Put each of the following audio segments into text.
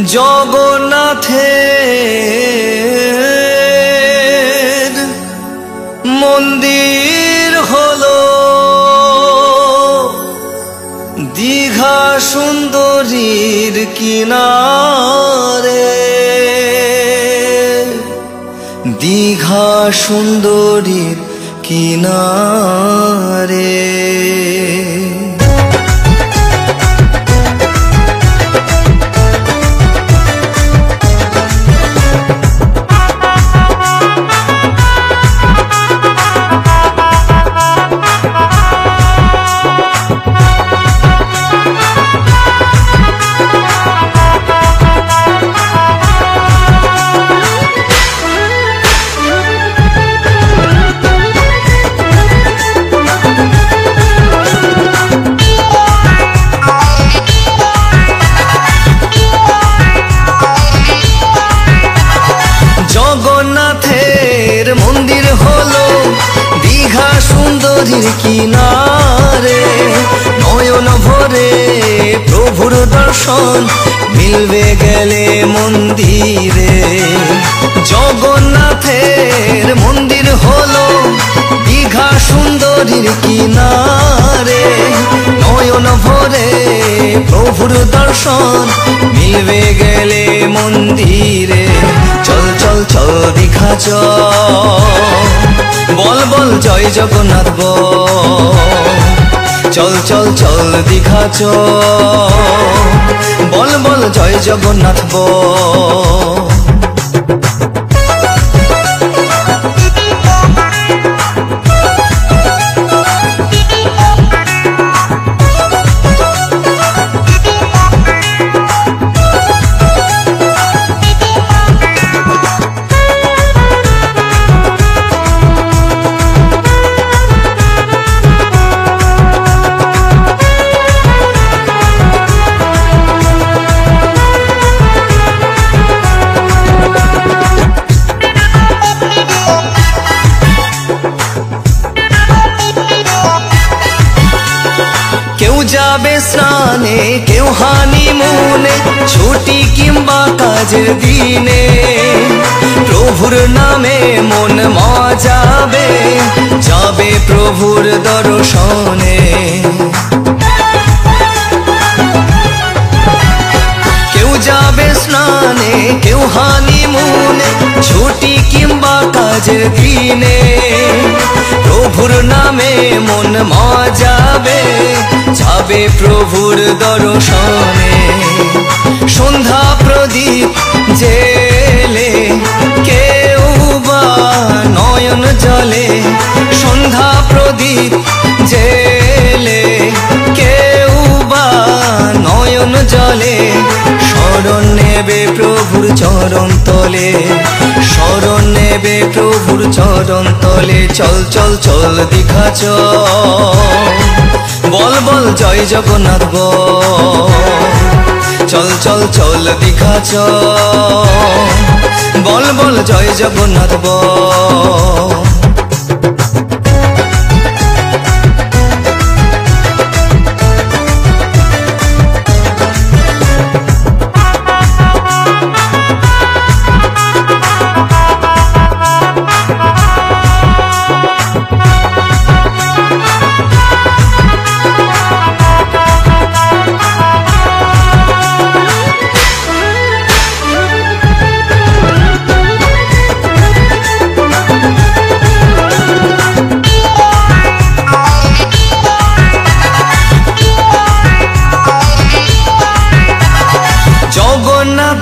জগন্নাথের মন্দির হলো দীঘা সুন্দরীর কিনারে, দীঘা সুন্দরীর কিনারে। জগন্নাথের মন্দির হলো দীঘা সুন্দরীর কিনারে, নয়ন ভরে প্রভুর দর্শন মিলবে গেলে মন্দিরে। জগন্নাথের মন্দির হলো দীঘা সুন্দরীর কিনারে, নয়ন ভরে প্রভুর দর্শন মিলবে গেলে মন্দিরে। চল চল চল দীঘা বল বল জয় জগন্নাথ চল চল চল দীঘা বল বল জয় জগন্নাথ কেউ যাবে স্নানে, কেউ হানিমুনে, ছুটি কিংবা কাজের দিনে। প্রভুর নামে মন মজাবে, যাবে প্রভুর দর্শনে। কেউ যাবে স্নানে, কেউ হানিমুনে, ছুটি কিংবা কাজের দিনে। প্রভুর নামে মন মজাবে, যাবে প্রভুর দর্শনে। সন্ধ্যা প্রদীপ জেলে, কেউ বা নয়ন জলে। সন্ধ্যা প্রদীপ জেলে, কেউ বা নয়ন জলে। শরণ নেবে প্রভুর চরণ তলে, শরণ নেবে প্রভুর চরণ তলে। চল চল চল দীঘা বল বল জয় জগন্নাথ চল চল চল দীঘা বল বল জয় জগন্নাথ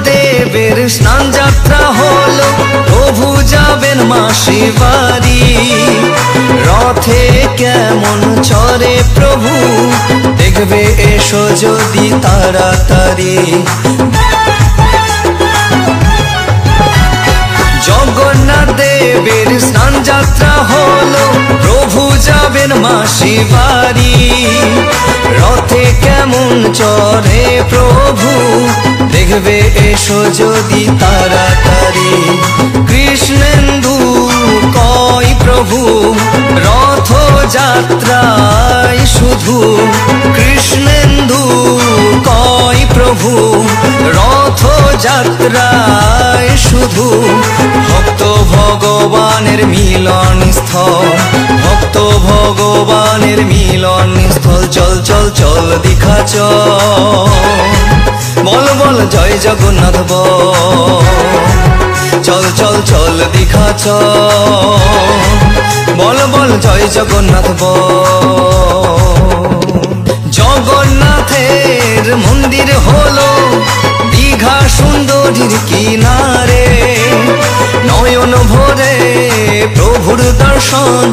দেবের স্নান যাত্রা হলো, প্রভু যাবেন মাসি বাড়ি। রথে কেমন চড়ে প্রভু, দেখবে এসো যদি তাড়াতাড়ি। জগন্নাথ দেবের স্নান যাত্রা হলো, প্রভু যাবেন মাসি বাড়ি। রথে কেমন চড়ে প্রভু, দেখবে এসো যদি তাড়াতাড়ি। কৃষ্ণেন্দু কয় প্রভু, রথ যাত্রায় শুধু। কৃষ্ণেন্দু কয় প্রভু, রথ যাত্রায় শুধু ভক্ত ভগবানের মিলন স্থল, ভক্ত ভগবানের মিলন স্থল। চল চল চল দীঘা চল, বল বল জয় জগন্নাথ বল। চল চল চল দীঘা চল, বল বল জয় জগন্নাথ বল। জগন্নাথের মন্দির হলো দীঘা সুন্দরীর কিনারে, নয়ন ভরে প্রভুর দর্শন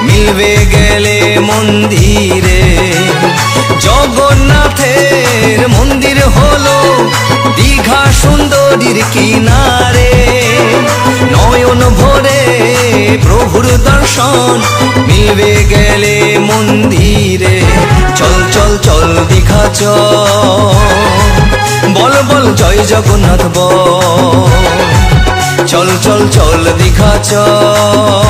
মিলবে গেলে মন্দিরে। জগন্নাথের মন্দির হলো দীঘা সুন্দরীর কিনারে, নয়ন ভরে প্রভুর দর্শন মিলবে গেলে মন্দিরে। চল চল চল দীঘা চল, বল বল জয় জগন্নাথ বল। চল চল চল দীঘা চল,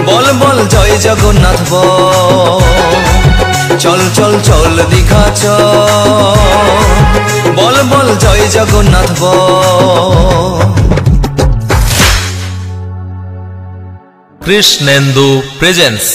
বল বল জয় জগন্নাথ বল। চল চল চল দীঘা চল, বল বল জয় জগন্নাথ বল। কৃষ্ণেন্দু প্রেজেন্স।